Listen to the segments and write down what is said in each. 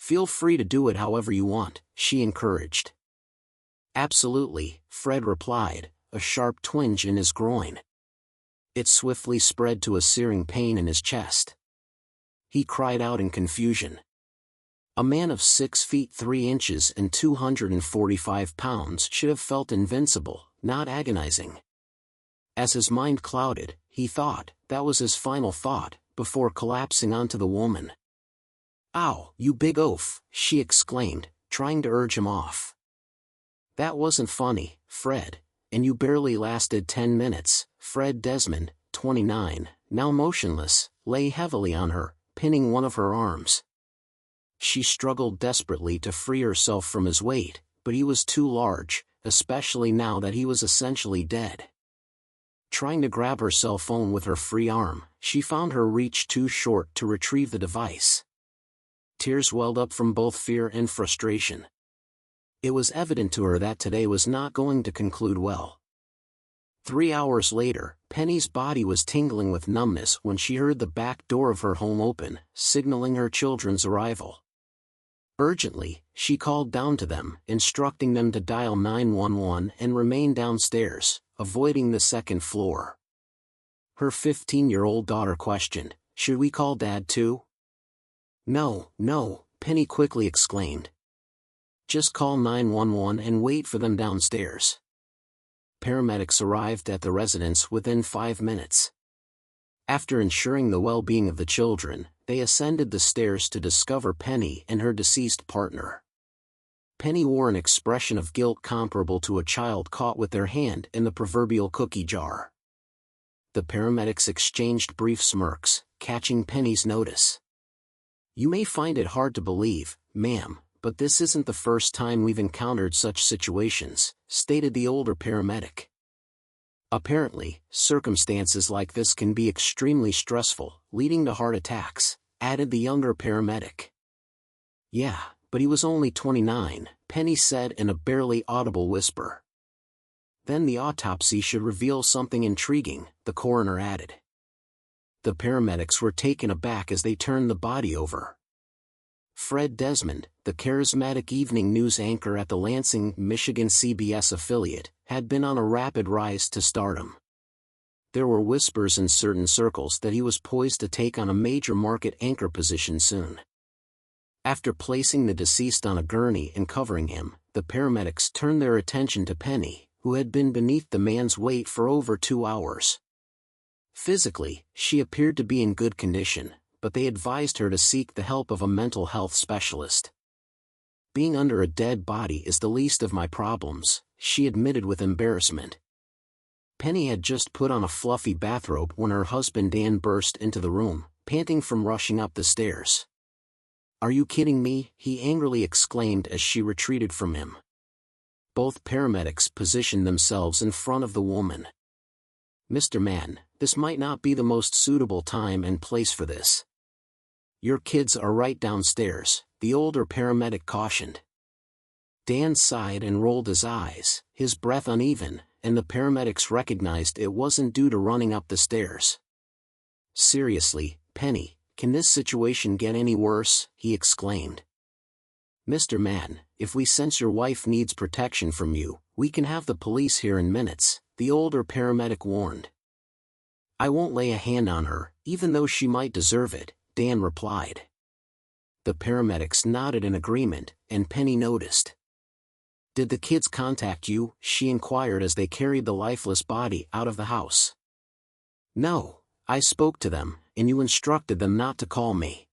Feel free to do it however you want, she encouraged. Absolutely, Fred replied, a sharp twinge in his groin. It swiftly spread to a searing pain in his chest. He cried out in confusion. A man of 6 feet 3 inches and 245 pounds should have felt invincible, not agonizing. As his mind clouded, he thought, that was his final thought, before collapsing onto the woman. "Ow, you big oaf," she exclaimed, trying to urge him off. "That wasn't funny, Fred, and you barely lasted 10 minutes, Fred Desmond, 29, now motionless, lay heavily on her, pinning one of her arms. She struggled desperately to free herself from his weight, but he was too large, especially now that he was essentially dead. Trying to grab her cell phone with her free arm, she found her reach too short to retrieve the device. Tears welled up from both fear and frustration. It was evident to her that today was not going to conclude well. 3 hours later, Penny's body was tingling with numbness when she heard the back door of her home open, signaling her children's arrival. Urgently, she called down to them, instructing them to dial 911 and remain downstairs, avoiding the second floor. Her 15-year-old daughter questioned, "Should we call Dad too?" "No, no," Penny quickly exclaimed. "Just call 911 and wait for them downstairs." Paramedics arrived at the residence within 5 minutes. After ensuring the well-being of the children, they ascended the stairs to discover Penny and her deceased partner. Penny wore an expression of guilt comparable to a child caught with their hand in the proverbial cookie jar. The paramedics exchanged brief smirks, catching Penny's notice. "You may find it hard to believe, ma'am, but this isn't the first time we've encountered such situations," stated the older paramedic. "Apparently, circumstances like this can be extremely stressful, leading to heart attacks," added the younger paramedic. "Yeah, but he was only 29, Penny said in a barely audible whisper. "Then the autopsy should reveal something intriguing," the coroner added. The paramedics were taken aback as they turned the body over. Fred Desmond, the charismatic evening news anchor at the Lansing, Michigan CBS affiliate, had been on a rapid rise to stardom. There were whispers in certain circles that he was poised to take on a major market anchor position soon. After placing the deceased on a gurney and covering him, the paramedics turned their attention to Penny, who had been beneath the man's weight for over 2 hours. Physically, she appeared to be in good condition, but they advised her to seek the help of a mental health specialist. "Being under a dead body is the least of my problems," she admitted with embarrassment. Penny had just put on a fluffy bathrobe when her husband Dan burst into the room, panting from rushing up the stairs. "Are you kidding me?" he angrily exclaimed as she retreated from him. Both paramedics positioned themselves in front of the woman. "Mr. Mann, this might not be the most suitable time and place for this. Your kids are right downstairs," the older paramedic cautioned. Dan sighed and rolled his eyes, his breath uneven, and the paramedics recognized it wasn't due to running up the stairs. "Seriously, Penny, can this situation get any worse?" he exclaimed. "Mr. Mann, if we sense your wife needs protection from you, we can have the police here in minutes," the older paramedic warned. "I won't lay a hand on her, even though she might deserve it," Dan replied. The paramedics nodded in agreement, and Penny noticed. "Did the kids contact you?" she inquired as they carried the lifeless body out of the house. "No, I spoke to them, and you instructed them not to call me."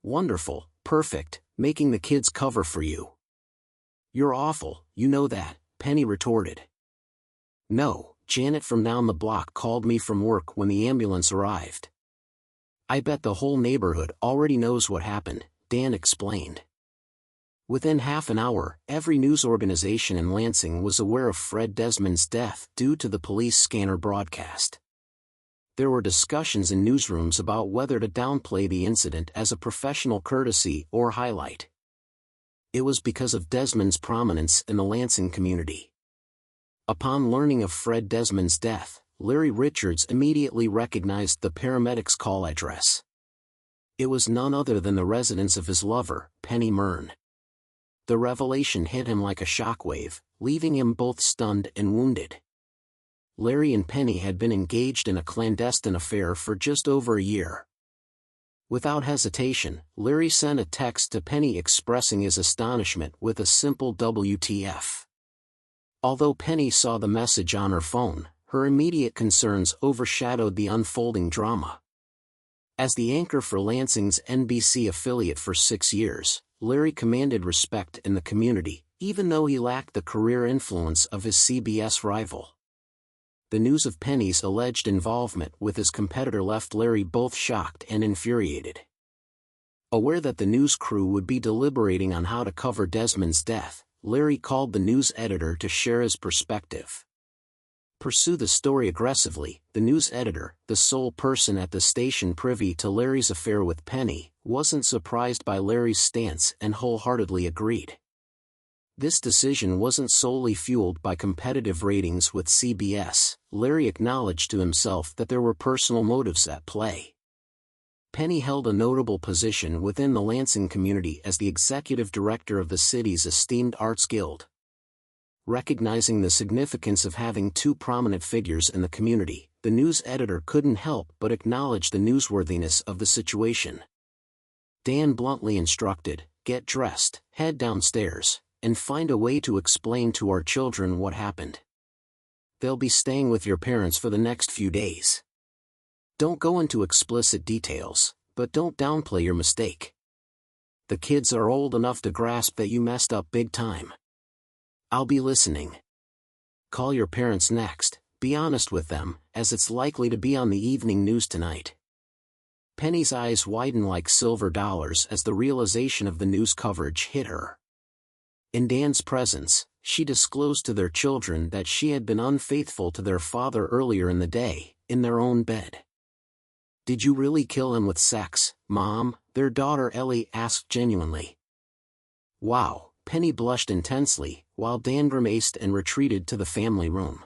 "Wonderful, perfect, making the kids cover for you." "You're awful, you know that," Penny retorted. "No, Janet from down the block called me from work when the ambulance arrived." "I bet the whole neighborhood already knows what happened," Dan explained. Within half an hour, every news organization in Lansing was aware of Fred Desmond's death due to the police scanner broadcast. There were discussions in newsrooms about whether to downplay the incident as a professional courtesy or highlight. It was because of Desmond's prominence in the Lansing community. Upon learning of Fred Desmond's death, Larry Richards immediately recognized the paramedics' call address. It was none other than the residence of his lover, Penny Mern. The revelation hit him like a shockwave, leaving him both stunned and wounded. Larry and Penny had been engaged in a clandestine affair for just over a year. Without hesitation, Larry sent a text to Penny expressing his astonishment with a simple WTF. Although Penny saw the message on her phone, her immediate concerns overshadowed the unfolding drama. As the anchor for Lansing's NBC affiliate for 6 years, Larry commanded respect in the community, even though he lacked the career influence of his CBS rival. The news of Penny's alleged involvement with his competitor left Larry both shocked and infuriated. Aware that the news crew would be deliberating on how to cover Desmond's death, Larry called the news editor to share his perspective. Pursue the story aggressively, the news editor, the sole person at the station privy to Larry's affair with Penny, wasn't surprised by Larry's stance and wholeheartedly agreed. This decision wasn't solely fueled by competitive ratings with CBS. Larry acknowledged to himself that there were personal motives at play. Penny held a notable position within the Lansing community as the executive director of the city's esteemed arts guild. Recognizing the significance of having two prominent figures in the community, the news editor couldn't help but acknowledge the newsworthiness of the situation. Dan bluntly instructed, "Get dressed, head downstairs, and find a way to explain to our children what happened. They'll be staying with your parents for the next few days. Don't go into explicit details, but don't downplay your mistake. The kids are old enough to grasp that you messed up big time. I'll be listening. Call your parents next, be honest with them, as it's likely to be on the evening news tonight." Penny's eyes widened like silver dollars as the realization of the news coverage hit her. In Dan's presence, she disclosed to their children that she had been unfaithful to their father earlier in the day, in their own bed. "Did you really kill him with sex, Mom?" their daughter Ellie asked genuinely. "Wow," Penny blushed intensely, while Dan grimaced and retreated to the family room.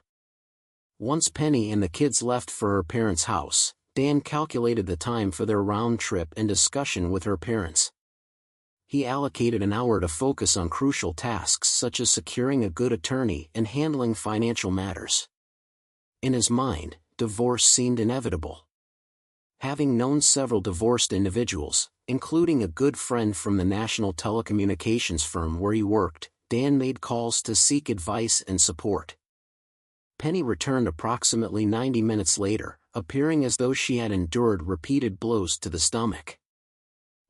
Once Penny and the kids left for her parents' house, Dan calculated the time for their round trip and discussion with her parents. He allocated an hour to focus on crucial tasks such as securing a good attorney and handling financial matters. In his mind, divorce seemed inevitable. Having known several divorced individuals, including a good friend from the national telecommunications firm where he worked, Dan made calls to seek advice and support. Penny returned approximately 90 minutes later, appearing as though she had endured repeated blows to the stomach.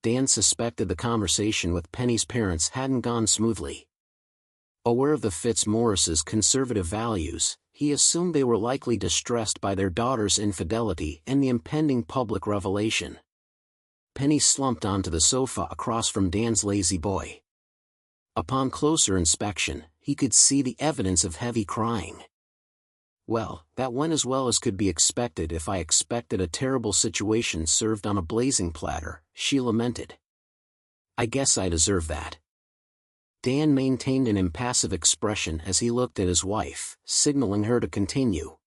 Dan suspected the conversation with Penny's parents hadn't gone smoothly. Aware of the Fitzmaurice's conservative values, he assumed they were likely distressed by their daughter's infidelity and the impending public revelation. Penny slumped onto the sofa across from Dan's lazy boy. Upon closer inspection, he could see the evidence of heavy crying. "Well, that went as well as could be expected if I expected a terrible situation served on a blazing platter," she lamented. "I guess I deserve that." Dan maintained an impassive expression as he looked at his wife, signaling her to continue.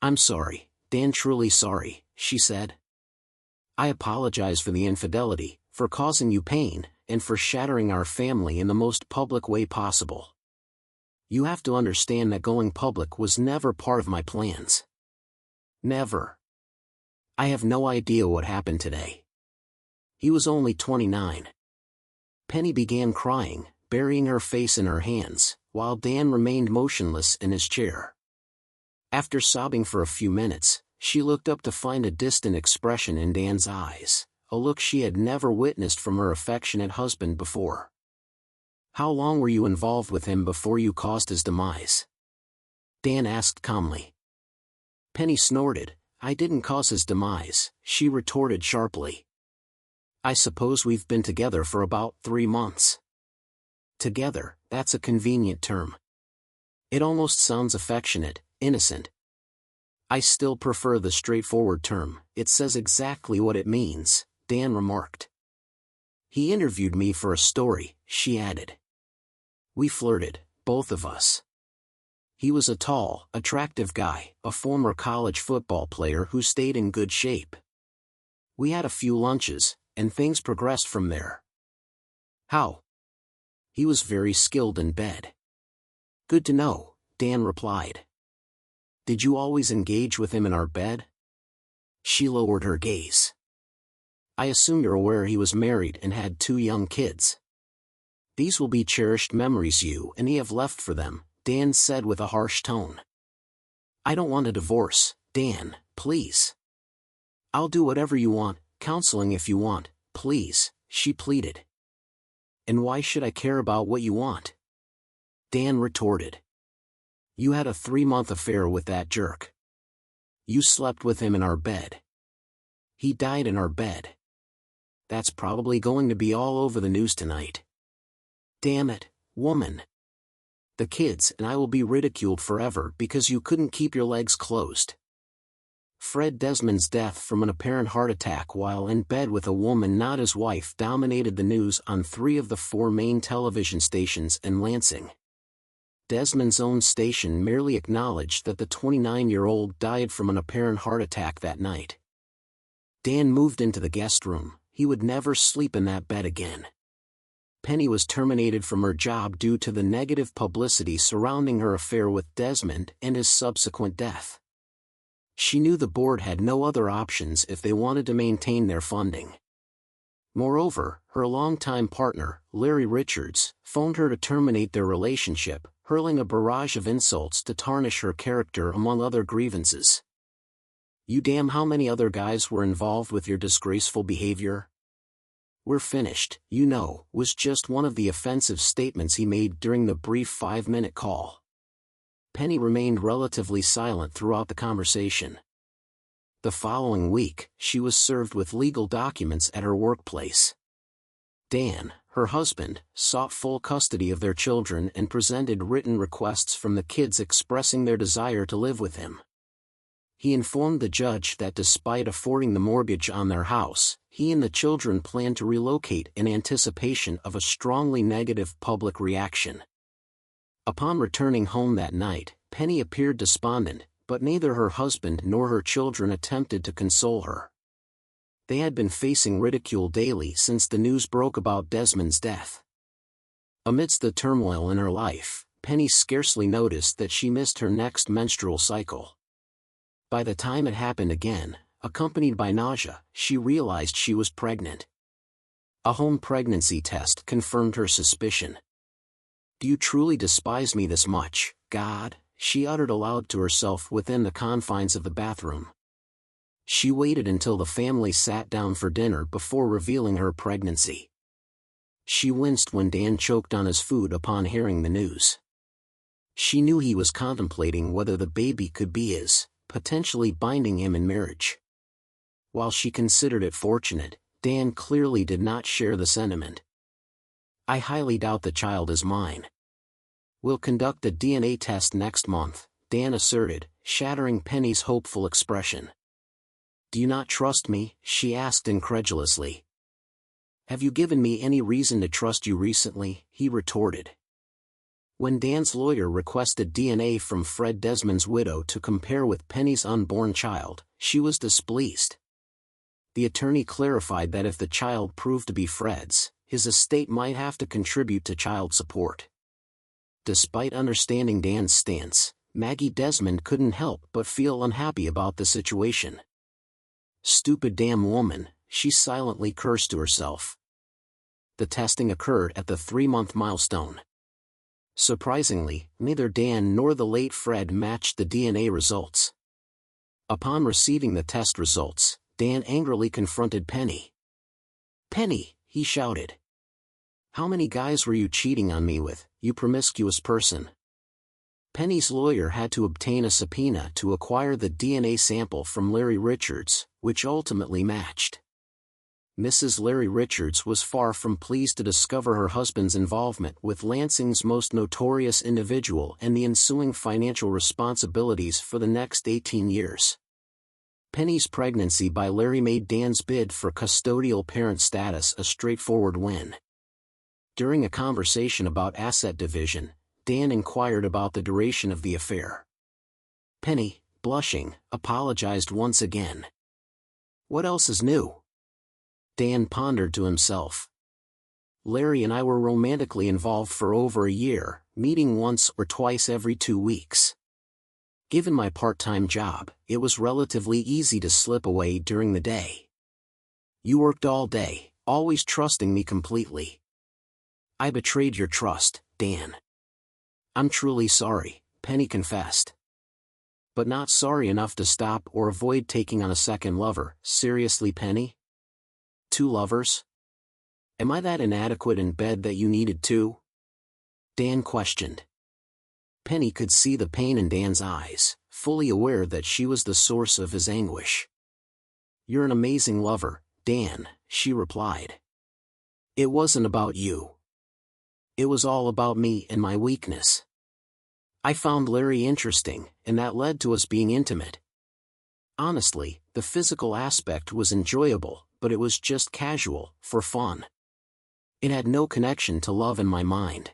"I'm sorry, Dan, truly sorry," she said. "I apologize for the infidelity, for causing you pain, and for shattering our family in the most public way possible. You have to understand that going public was never part of my plans. Never. I have no idea what happened today." He was only 29. Penny began crying, burying her face in her hands, while Dan remained motionless in his chair. After sobbing for a few minutes, she looked up to find a distant expression in Dan's eyes, a look she had never witnessed from her affectionate husband before. "How long were you involved with him before you caused his demise?" Dan asked calmly. Penny snorted. "I didn't cause his demise," she retorted sharply. "I suppose we've been together for about 3 months. Together, that's a convenient term. It almost sounds affectionate, innocent. I still prefer the straightforward term. It says exactly what it means," Dan remarked. "He interviewed me for a story," she added. "We flirted, both of us. He was a tall, attractive guy, a former college football player who stayed in good shape. We had a few lunches, and things progressed from there. How? He was very skilled in bed. Good to know, Dan replied. Did you always engage with him in our bed? She lowered her gaze. I assume you're aware he was married and had 2 young kids. These will be cherished memories you and he have left for them, Dan said with a harsh tone. I don't want a divorce, Dan, please. I'll do whatever you want, counseling if you want, please, she pleaded. And why should I care about what you want? Dan retorted. You had a 3-month affair with that jerk. You slept with him in our bed. He died in our bed. That's probably going to be all over the news tonight. Damn it, woman. The kids and I will be ridiculed forever because you couldn't keep your legs closed. Fred Desmond's death from an apparent heart attack while in bed with a woman not his wife dominated the news on 3 of the 4 main television stations in Lansing. Desmond's own station merely acknowledged that the 29-year-old died from an apparent heart attack that night. Dan moved into the guest room. He would never sleep in that bed again. Penny was terminated from her job due to the negative publicity surrounding her affair with Desmond and his subsequent death. She knew the board had no other options if they wanted to maintain their funding. Moreover, her longtime partner, Larry Richards, phoned her to terminate their relationship, hurling a barrage of insults to tarnish her character among other grievances. You damn how many other guys were involved with your disgraceful behavior? We're finished, you know, was just one of the offensive statements he made during the brief 5-minute call. Penny remained relatively silent throughout the conversation. The following week, she was served with legal documents at her workplace. Dan, her husband, sought full custody of their children and presented written requests from the kids expressing their desire to live with him. He informed the judge that despite affording the mortgage on their house, he and the children planned to relocate in anticipation of a strongly negative public reaction. Upon returning home that night, Penny appeared despondent, but neither her husband nor her children attempted to console her. They had been facing ridicule daily since the news broke about Desmond's death. Amidst the turmoil in her life, Penny scarcely noticed that she missed her next menstrual cycle. By the time it happened again, accompanied by nausea, she realized she was pregnant. A home pregnancy test confirmed her suspicion. Do you truly despise me this much, God? She uttered aloud to herself within the confines of the bathroom. She waited until the family sat down for dinner before revealing her pregnancy. She winced when Dan choked on his food upon hearing the news. She knew he was contemplating whether the baby could be his, potentially binding him in marriage. While she considered it fortunate, Dan clearly did not share the sentiment. I highly doubt the child is mine. We'll conduct a DNA test next month, Dan asserted, shattering Penny's hopeful expression. Do you not trust me? She asked incredulously. Have you given me any reason to trust you recently? He retorted. When Dan's lawyer requested DNA from Fred Desmond's widow to compare with Penny's unborn child, she was displeased. The attorney clarified that if the child proved to be Fred's, his estate might have to contribute to child support. Despite understanding Dan's stance, Maggie Desmond couldn't help but feel unhappy about the situation. Stupid damn woman, she silently cursed to herself. The testing occurred at the 3-month milestone. Surprisingly, neither Dan nor the late Fred matched the DNA results. Upon receiving the test results, Dan angrily confronted Penny. Penny, he shouted. How many guys were you cheating on me with, you promiscuous person? Penny's lawyer had to obtain a subpoena to acquire the DNA sample from Larry Richards, which ultimately matched. Mrs. Larry Richards was far from pleased to discover her husband's involvement with Lansing's most notorious individual and the ensuing financial responsibilities for the next 18 years. Penny's pregnancy by Larry made Dan's bid for custodial parent status a straightforward win. During a conversation about asset division, Dan inquired about the duration of the affair. Penny, blushing, apologized once again. What else is new? Dan pondered to himself. Larry and I were romantically involved for over a year, meeting once or twice every 2 weeks. Given my part-time job, it was relatively easy to slip away during the day. You worked all day, always trusting me completely. I betrayed your trust, Dan. I'm truly sorry, Penny confessed. But not sorry enough to stop or avoid taking on a second lover. Seriously, Penny? 2 lovers? Am I that inadequate in bed that you needed 2? Dan questioned. Penny could see the pain in Dan's eyes, fully aware that she was the source of his anguish. You're an amazing lover, Dan, she replied. It wasn't about you. It was all about me and my weakness. I found Larry interesting, and that led to us being intimate. Honestly, the physical aspect was enjoyable, but it was just casual, for fun. It had no connection to love in my mind.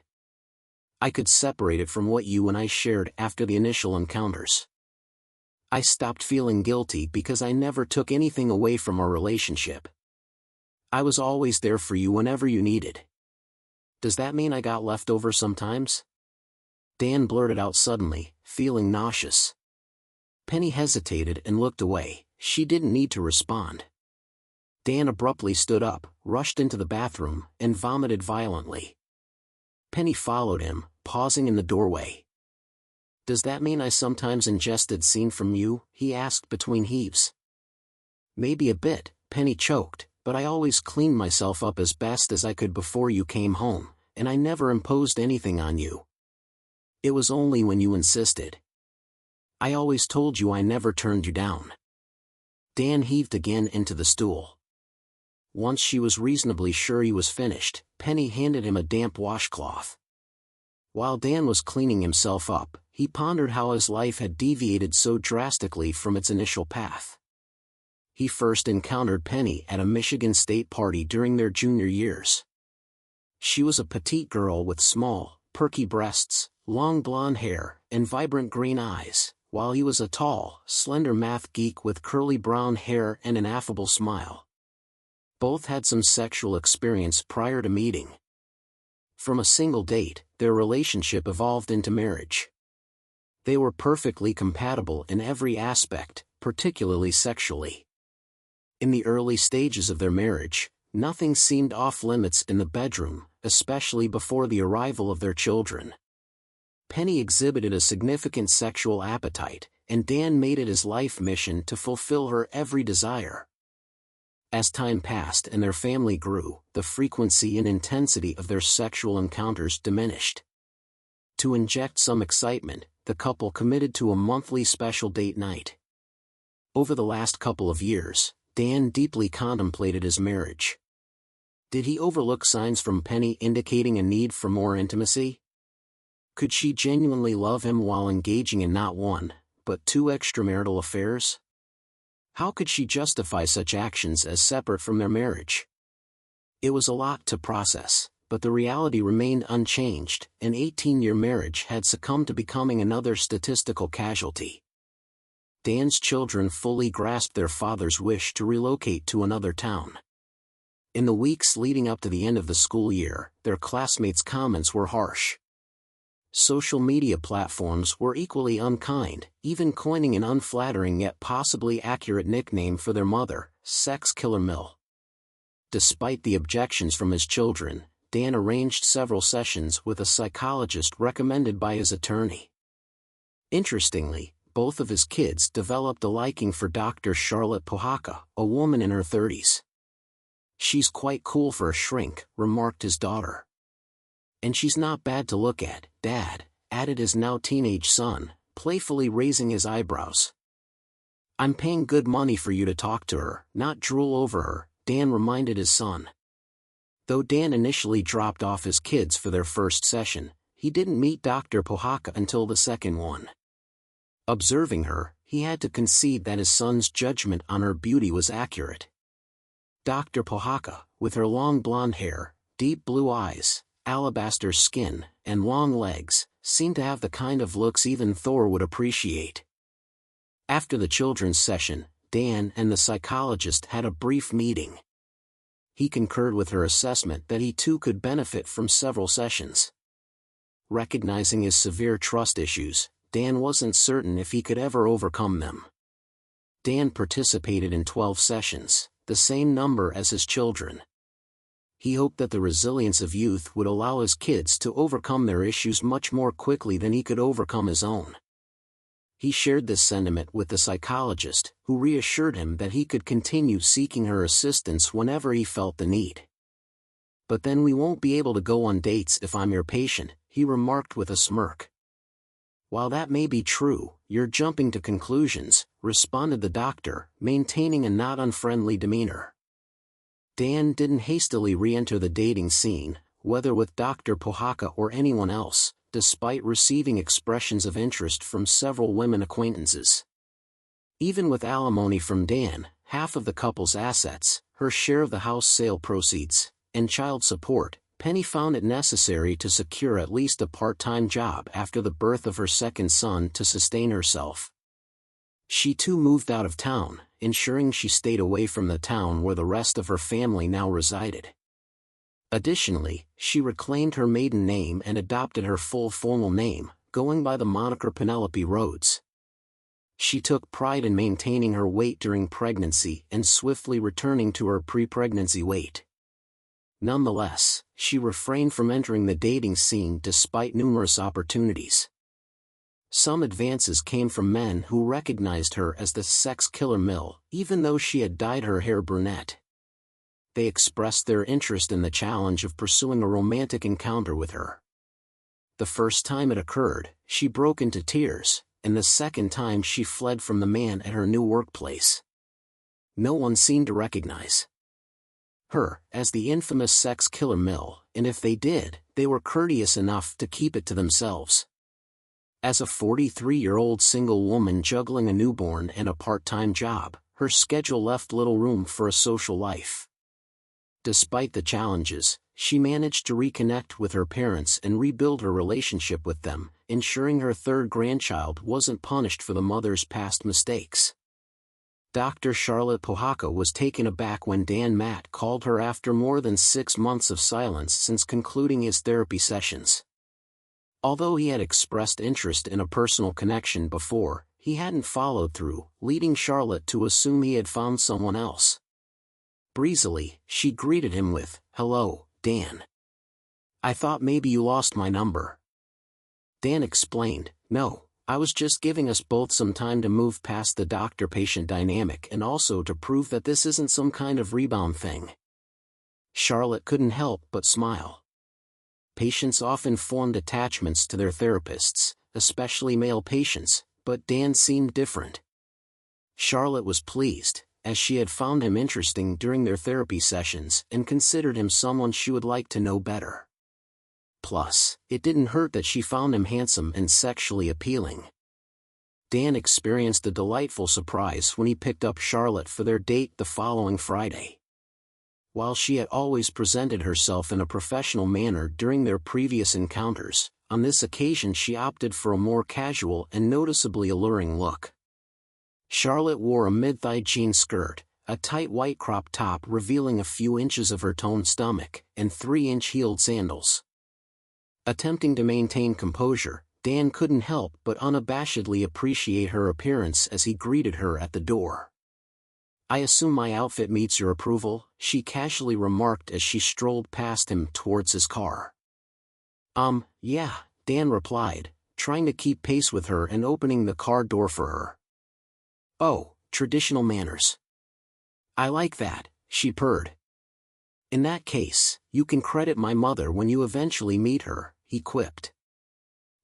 I could separate it from what you and I shared after the initial encounters. I stopped feeling guilty because I never took anything away from our relationship. I was always there for you whenever you needed. Does that mean I got left over sometimes? Dan blurted out suddenly, feeling nauseous. Penny hesitated and looked away. She didn't need to respond. Dan abruptly stood up, rushed into the bathroom, and vomited violently. Penny followed him, pausing in the doorway. Does that mean I sometimes ingested semen from you? He asked between heaves. Maybe a bit, Penny choked, but I always cleaned myself up as best as I could before you came home, and I never imposed anything on you. It was only when you insisted. I always told you I never turned you down. Dan heaved again into the stool. Once she was reasonably sure he was finished, Penny handed him a damp washcloth. While Dan was cleaning himself up, he pondered how his life had deviated so drastically from its initial path. He first encountered Penny at a Michigan State party during their junior years. She was a petite girl with small, perky breasts, long blonde hair, and vibrant green eyes, while he was a tall, slender math geek with curly brown hair and an affable smile. Both had some sexual experience prior to meeting. From a single date, their relationship evolved into marriage. They were perfectly compatible in every aspect, particularly sexually. In the early stages of their marriage, nothing seemed off-limits in the bedroom, especially before the arrival of their children. Penny exhibited a significant sexual appetite, and Dan made it his life mission to fulfill her every desire. As time passed and their family grew, the frequency and intensity of their sexual encounters diminished. To inject some excitement, the couple committed to a monthly special date night. Over the last couple of years, Dan deeply contemplated his marriage. Did he overlook signs from Penny indicating a need for more intimacy? Could she genuinely love him while engaging in not 1, but 2 extramarital affairs? How could she justify such actions as separate from their marriage? It was a lot to process, but the reality remained unchanged. An 18-year marriage had succumbed to becoming another statistical casualty. Dan's children fully grasped their father's wish to relocate to another town. In the weeks leading up to the end of the school year, their classmates' comments were harsh. Social media platforms were equally unkind, even coining an unflattering yet possibly accurate nickname for their mother, Sex Killer Mill. Despite the objections from his children, Dan arranged several sessions with a psychologist recommended by his attorney. Interestingly, both of his kids developed a liking for Dr. Charlotte Pohaka, a woman in her 30s. She's quite cool for a shrink, remarked his daughter. And she's not bad to look at, Dad, added his now teenage son, playfully raising his eyebrows. I'm paying good money for you to talk to her, not drool over her, Dan reminded his son. Though Dan initially dropped off his kids for their first session, he didn't meet Dr. Pohaka until the second one. Observing her, he had to concede that his son's judgment on her beauty was accurate. Dr. Pohaka, with her long blonde hair, deep blue eyes, alabaster skin, and long legs, seemed to have the kind of looks even Thor would appreciate. After the children's session, Dan and the psychologist had a brief meeting. He concurred with her assessment that he too could benefit from several sessions. Recognizing his severe trust issues, Dan wasn't certain if he could ever overcome them. Dan participated in 12 sessions, the same number as his children. He hoped that the resilience of youth would allow his kids to overcome their issues much more quickly than he could overcome his own. He shared this sentiment with the psychologist, who reassured him that he could continue seeking her assistance whenever he felt the need. "But then we won't be able to go on dates if I'm your patient," he remarked with a smirk. "While that may be true, you're jumping to conclusions," responded the doctor, maintaining a not unfriendly demeanor. Dan didn't hastily re-enter the dating scene, whether with Dr. Pohaka or anyone else, despite receiving expressions of interest from several women acquaintances. Even with alimony from Dan, half of the couple's assets, her share of the house sale proceeds, and child support, Penny found it necessary to secure at least a part-time job after the birth of her second son to sustain herself. She too moved out of town, ensuring she stayed away from the town where the rest of her family now resided. Additionally, she reclaimed her maiden name and adopted her full formal name, going by the moniker Penelope Rhodes. She took pride in maintaining her weight during pregnancy and swiftly returning to her pre-pregnancy weight. Nonetheless, she refrained from entering the dating scene despite numerous opportunities. Some advances came from men who recognized her as the sex killer Mill, even though she had dyed her hair brunette. They expressed their interest in the challenge of pursuing a romantic encounter with her. The first time it occurred, she broke into tears, and the second time she fled from the man at her new workplace. No one seemed to recognize her as the infamous sex killer Mill, and if they did, they were courteous enough to keep it to themselves. As a 43-year-old single woman juggling a newborn and a part-time job, her schedule left little room for a social life. Despite the challenges, she managed to reconnect with her parents and rebuild her relationship with them, ensuring her third grandchild wasn't punished for the mother's past mistakes. Dr. Charlotte Pohaka was taken aback when Dan Matt called her after more than 6 months of silence since concluding his therapy sessions. Although he had expressed interest in a personal connection before, he hadn't followed through, leading Charlotte to assume he had found someone else. Breezily, she greeted him with, "Hello, Dan. I thought maybe you lost my number." Dan explained, "No, I was just giving us both some time to move past the doctor-patient dynamic and also to prove that this isn't some kind of rebound thing." Charlotte couldn't help but smile. Patients often formed attachments to their therapists, especially male patients, but Dan seemed different. Charlotte was pleased, as she had found him interesting during their therapy sessions and considered him someone she would like to know better. Plus, it didn't hurt that she found him handsome and sexually appealing. Dan experienced a delightful surprise when he picked up Charlotte for their date the following Friday. While she had always presented herself in a professional manner during their previous encounters, on this occasion she opted for a more casual and noticeably alluring look. Charlotte wore a mid-thigh jean skirt, a tight white crop top revealing a few inches of her toned stomach, and 3-inch heeled sandals. Attempting to maintain composure, Dan couldn't help but unabashedly appreciate her appearance as he greeted her at the door. "I assume my outfit meets your approval," she casually remarked as she strolled past him towards his car. Yeah," Dan replied, trying to keep pace with her and opening the car door for her. "Oh, traditional manners. I like that," she purred. "In that case, you can credit my mother when you eventually meet her," he quipped.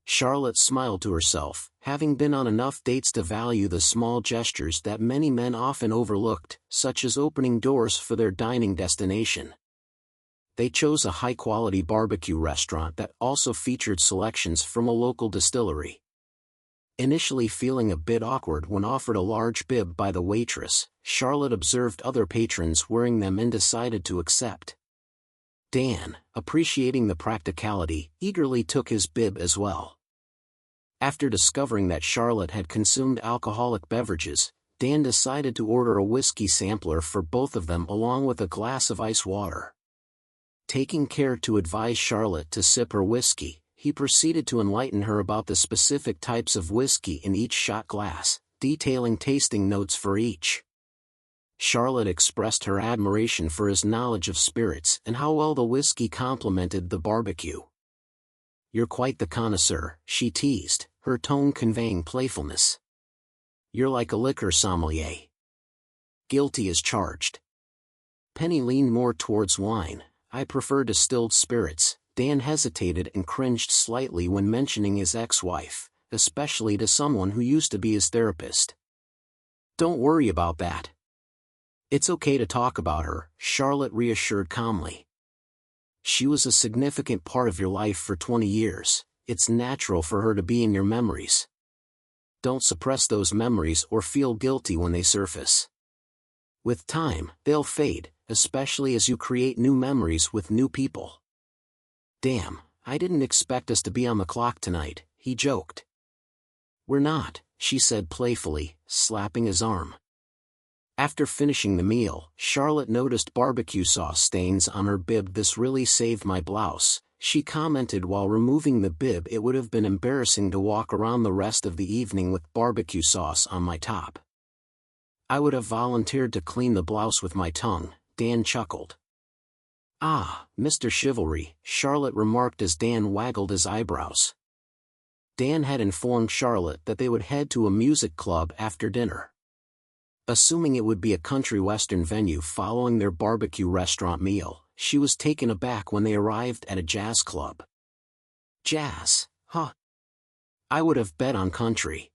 Charlotte smiled to herself, having been on enough dates to value the small gestures that many men often overlooked, such as opening doors for their dining destination. They chose a high-quality barbecue restaurant that also featured selections from a local distillery. Initially feeling a bit awkward when offered a large bib by the waitress, Charlotte observed other patrons wearing them and decided to accept. Dan, appreciating the practicality, eagerly took his bib as well. After discovering that Charlotte had consumed alcoholic beverages, Dan decided to order a whiskey sampler for both of them along with a glass of ice water. Taking care to advise Charlotte to sip her whiskey, he proceeded to enlighten her about the specific types of whiskey in each shot glass, detailing tasting notes for each. Charlotte expressed her admiration for his knowledge of spirits and how well the whiskey complemented the barbecue. "You're quite the connoisseur," she teased, her tone conveying playfulness. "You're like a liquor sommelier." Guilty as charged. Penny leaned more towards wine. "I prefer distilled spirits." Dan hesitated and cringed slightly when mentioning his ex-wife, especially to someone who used to be his therapist. "Don't worry about that. It's okay to talk about her," Charlotte reassured calmly. "She was a significant part of your life for 20 years, it's natural for her to be in your memories. Don't suppress those memories or feel guilty when they surface. With time, they'll fade, especially as you create new memories with new people." "Damn, I didn't expect us to be on the clock tonight," he joked. "We're not," she said playfully, slapping his arm. After finishing the meal, Charlotte noticed barbecue sauce stains on her bib. "This really saved my blouse," she commented while removing the bib. "It would have been embarrassing to walk around the rest of the evening with barbecue sauce on my top." "I would have volunteered to clean the blouse with my tongue," Dan chuckled. "Ah, Mr. Chivalry," Charlotte remarked as Dan waggled his eyebrows. Dan had informed Charlotte that they would head to a music club after dinner. Assuming it would be a country western venue following their barbecue restaurant meal, she was taken aback when they arrived at a jazz club. "Jazz, huh? I would have bet on country.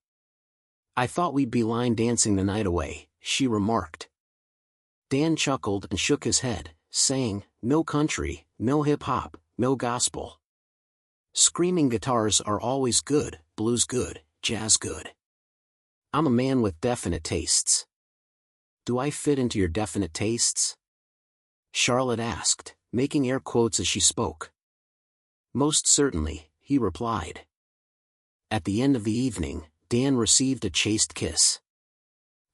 I thought we'd be line dancing the night away," she remarked. Dan chuckled and shook his head, saying, "No country, no hip-hop, no gospel. Screaming guitars are always good, blues good, jazz good. I'm a man with definite tastes." "Do I fit into your definite tastes?" Charlotte asked, making air quotes as she spoke. "Most certainly," he replied. At the end of the evening, Dan received a chaste kiss.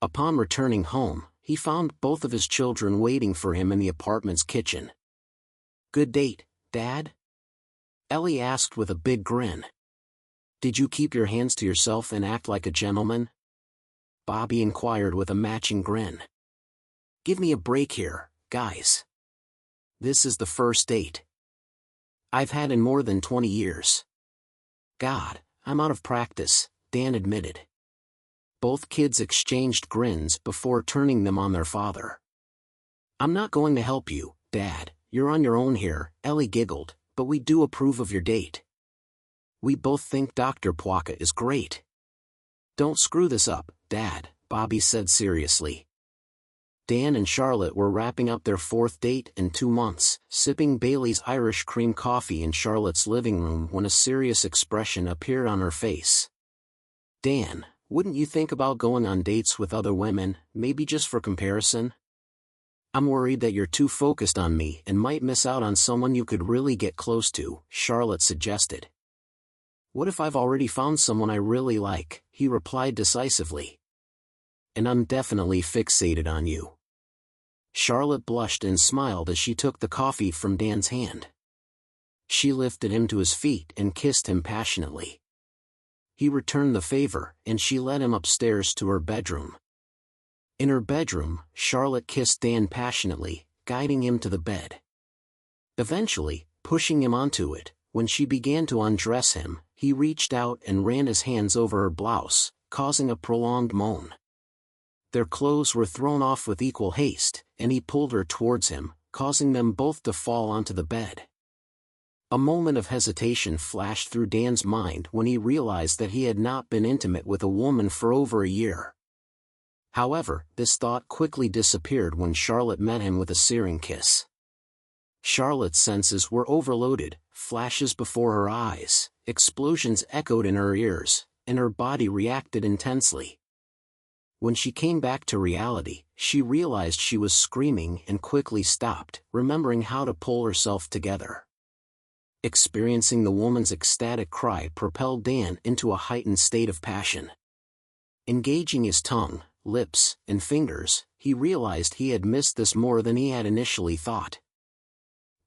Upon returning home, he found both of his children waiting for him in the apartment's kitchen. "Good date, Dad?" Ellie asked with a big grin. "Did you keep your hands to yourself and act like a gentleman?" Bobby inquired with a matching grin. "Give me a break here, guys. This is the first date I've had in more than 20 years. God, I'm out of practice," Dan admitted. Both kids exchanged grins before turning them on their father. "I'm not going to help you, Dad, you're on your own here," Ellie giggled, "but we do approve of your date. We both think Dr. Pwaka is great." "Don't screw this up, Dad," Bobby said seriously. Dan and Charlotte were wrapping up their fourth date in 2 months, sipping Bailey's Irish cream coffee in Charlotte's living room when a serious expression appeared on her face. "Dan, wouldn't you think about going on dates with other women, maybe just for comparison? I'm worried that you're too focused on me and might miss out on someone you could really get close to," Charlotte suggested. "What if I've already found someone I really like?" he replied decisively. "And I'm definitely fixated on you." Charlotte blushed and smiled as she took the coffee from Dan's hand. She lifted him to his feet and kissed him passionately. He returned the favor, and she led him upstairs to her bedroom. In her bedroom, Charlotte kissed Dan passionately, guiding him to the bed. Eventually, pushing him onto it, when she began to undress him, he reached out and ran his hands over her blouse, causing a prolonged moan. Their clothes were thrown off with equal haste, and he pulled her towards him, causing them both to fall onto the bed. A moment of hesitation flashed through Dan's mind when he realized that he had not been intimate with a woman for over a year. However, this thought quickly disappeared when Charlotte met him with a searing kiss. Charlotte's senses were overloaded, flashes before her eyes, explosions echoed in her ears, and her body reacted intensely. When she came back to reality, she realized she was screaming and quickly stopped, remembering how to pull herself together. Experiencing the woman's ecstatic cry propelled Dan into a heightened state of passion. Engaging his tongue, lips, and fingers, he realized he had missed this more than he had initially thought.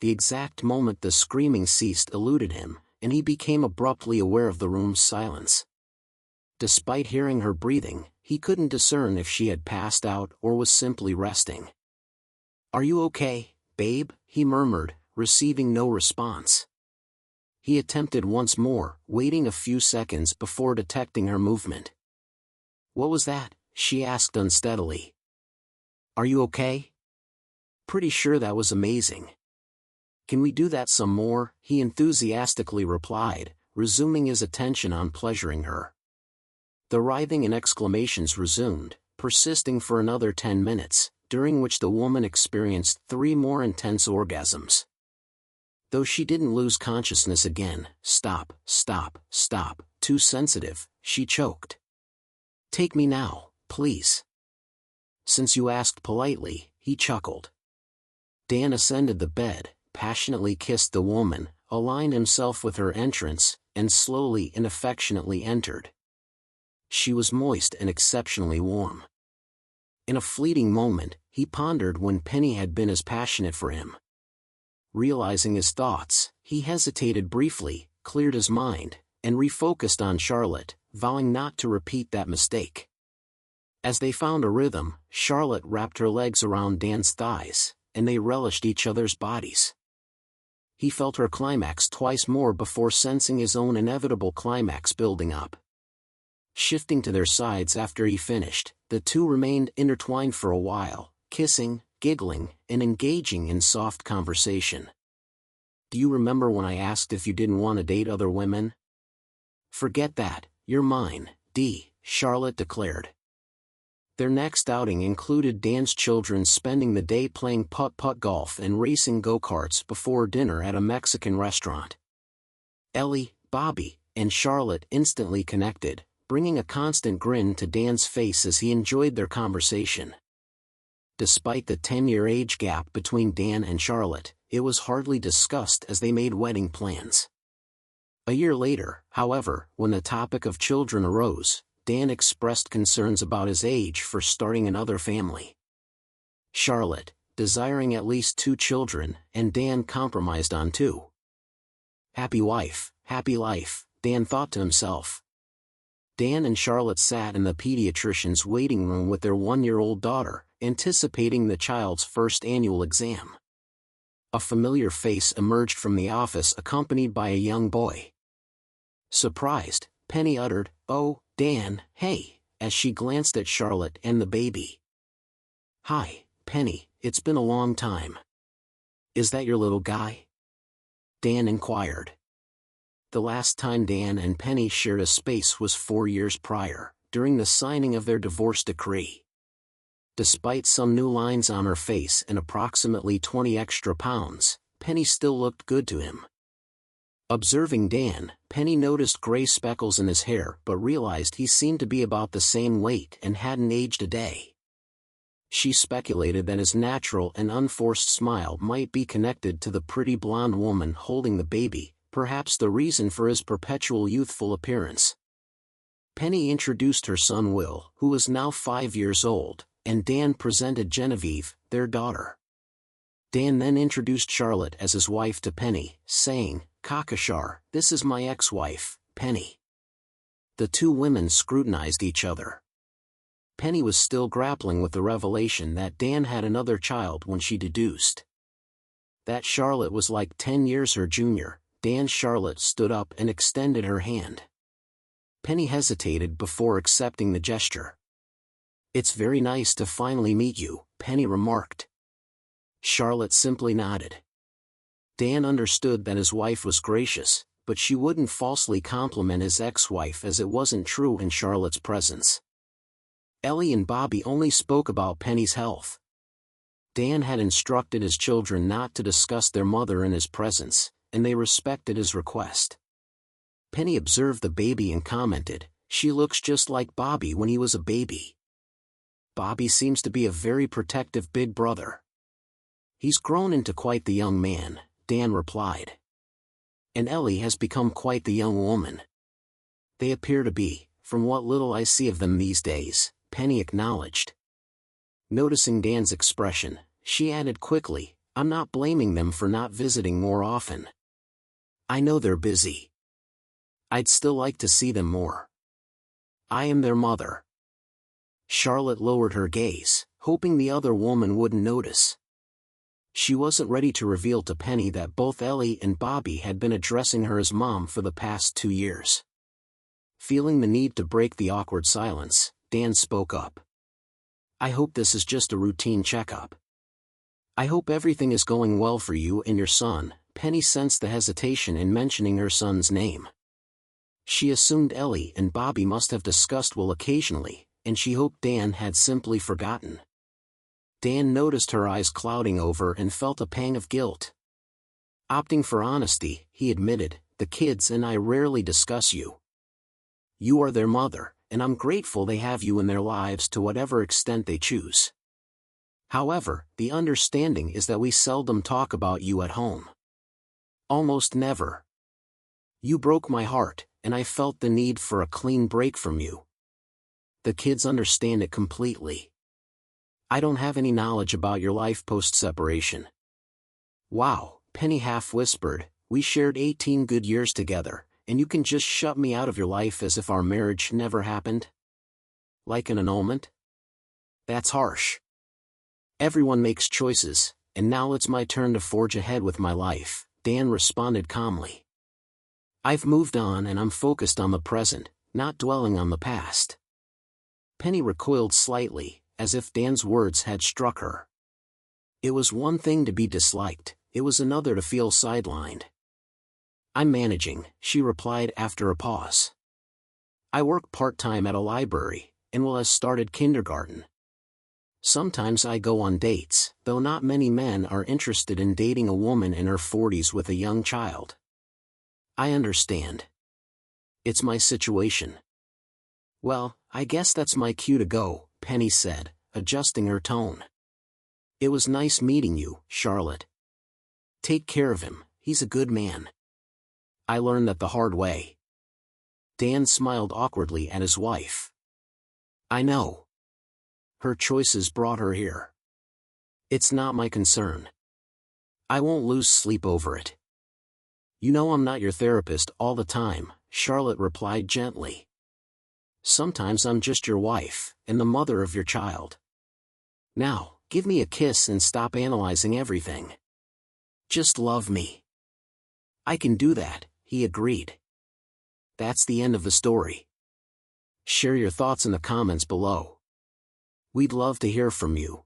The exact moment the screaming ceased eluded him, and he became abruptly aware of the room's silence. Despite hearing her breathing, he couldn't discern if she had passed out or was simply resting. "Are you okay, babe?" he murmured, receiving no response. He attempted once more, waiting a few seconds before detecting her movement. "What was that?" she asked unsteadily. "Are you okay?" "Pretty sure that was amazing." "Can we do that some more?" he enthusiastically replied, resuming his attention on pleasuring her. The writhing and exclamations resumed, persisting for another 10 minutes, during which the woman experienced 3 more intense orgasms. Though she didn't lose consciousness again, "Stop, stop, stop, too sensitive," she choked. "Take me now, please." "Since you asked politely," he chuckled. Dan ascended the bed, passionately kissed the woman, aligned himself with her entrance, and slowly and affectionately entered. She was moist and exceptionally warm. In a fleeting moment, he pondered when Penny had been as passionate for him. Realizing his thoughts, he hesitated briefly, cleared his mind, and refocused on Charlotte, vowing not to repeat that mistake. As they found a rhythm, Charlotte wrapped her legs around Dan's thighs, and they relished each other's bodies. He felt her climax twice more before sensing his own inevitable climax building up. Shifting to their sides after he finished, the two remained intertwined for a while, kissing, giggling, and engaging in soft conversation. "Do you remember when I asked if you didn't want to date other women?" "Forget that, you're mine, Charlotte declared. Their next outing included Dan's children spending the day playing putt-putt golf and racing go-karts before dinner at a Mexican restaurant. Ellie, Bobby, and Charlotte instantly connected, bringing a constant grin to Dan's face as he enjoyed their conversation. Despite the 10-year age gap between Dan and Charlotte, it was hardly discussed as they made wedding plans. A year later, however, when the topic of children arose, Dan expressed concerns about his age for starting another family. Charlotte, desiring at least 2 children, and Dan compromised on 2. Happy wife, happy life, Dan thought to himself. Dan and Charlotte sat in the pediatrician's waiting room with their 1-year-old daughter, anticipating the child's first annual exam. A familiar face emerged from the office accompanied by a young boy. Surprised, Penny uttered, "Oh, Dan, hey," as she glanced at Charlotte and the baby. "Hi, Penny, it's been a long time. Is that your little guy?" Dan inquired. The last time Dan and Penny shared a space was 4 years prior, during the signing of their divorce decree. Despite some new lines on her face and approximately 20 extra pounds, Penny still looked good to him. Observing Dan, Penny noticed gray speckles in his hair but realized he seemed to be about the same weight and hadn't aged a day. She speculated that his natural and unforced smile might be connected to the pretty blonde woman holding the baby, perhaps the reason for his perpetual youthful appearance. Penny introduced her son Will, who was now 5 years old, and Dan presented Genevieve, their daughter. Dan then introduced Charlotte as his wife to Penny, saying, "Kakashar, this is my ex-wife, Penny." The 2 women scrutinized each other. Penny was still grappling with the revelation that Dan had another child when she deduced that Charlotte was like 10 years her junior. Charlotte stood up and extended her hand. Penny hesitated before accepting the gesture. "It's very nice to finally meet you," Penny remarked. Charlotte simply nodded. Dan understood that his wife was gracious, but she wouldn't falsely compliment his ex-wife as it wasn't true in Charlotte's presence. Ellie and Bobby only spoke about Penny's health. Dan had instructed his children not to discuss their mother in his presence, and they respected his request. Penny observed the baby and commented, "She looks just like Bobby when he was a baby." "Bobby seems to be a very protective big brother." "He's grown into quite the young man," Dan replied. "And Ellie has become quite the young woman. They appear to be, from what little I see of them these days, Penny acknowledged. Noticing Dan's expression, she added quickly, I'm not blaming them for not visiting more often. I know they're busy. I'd still like to see them more. I am their mother. Charlotte lowered her gaze, hoping the other woman wouldn't notice. She wasn't ready to reveal to Penny that both Ellie and Bobby had been addressing her as mom for the past 2 years. Feeling the need to break the awkward silence, Dan spoke up. I hope this is just a routine checkup. I hope everything is going well for you and your son. Penny sensed the hesitation in mentioning her son's name. She assumed Ellie and Bobby must have discussed Will occasionally, and she hoped Dan had simply forgotten. Dan noticed her eyes clouding over and felt a pang of guilt. Opting for honesty, he admitted, the kids and I rarely discuss you. You are their mother, and I'm grateful they have you in their lives to whatever extent they choose. However, the understanding is that we seldom talk about you at home. Almost never. You broke my heart, and I felt the need for a clean break from you. The kids understand it completely. I don't have any knowledge about your life post-separation. Wow, Penny half whispered, we shared 18 good years together, and you can just shut me out of your life as if our marriage never happened? Like an annulment? That's harsh. Everyone makes choices, and now it's my turn to forge ahead with my life, Dan responded calmly. I've moved on and I'm focused on the present, not dwelling on the past. Penny recoiled slightly, as if Dan's words had struck her. It was one thing to be disliked, it was another to feel sidelined. I'm managing, she replied after a pause. I work part-time at a library, and Will has started kindergarten. Sometimes I go on dates, though not many men are interested in dating a woman in her 40s with a young child. I understand. It's my situation. Well, I guess that's my cue to go, Penny said, adjusting her tone. It was nice meeting you, Charlotte. Take care of him, he's a good man. I learned that the hard way. Dan smiled awkwardly at his wife. I know. Her choices brought her here. It's not my concern. I won't lose sleep over it. You know I'm not your therapist all the time, Charlotte replied gently. Sometimes I'm just your wife, and the mother of your child. Now, give me a kiss and stop analyzing everything. Just love me. I can do that, he agreed. That's the end of the story. Share your thoughts in the comments below. We'd love to hear from you.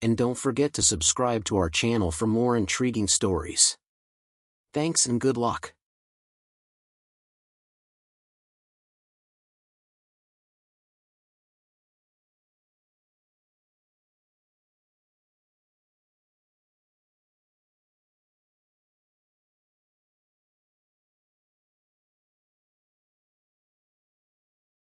And don't forget to subscribe to our channel for more intriguing stories. Thanks and good luck.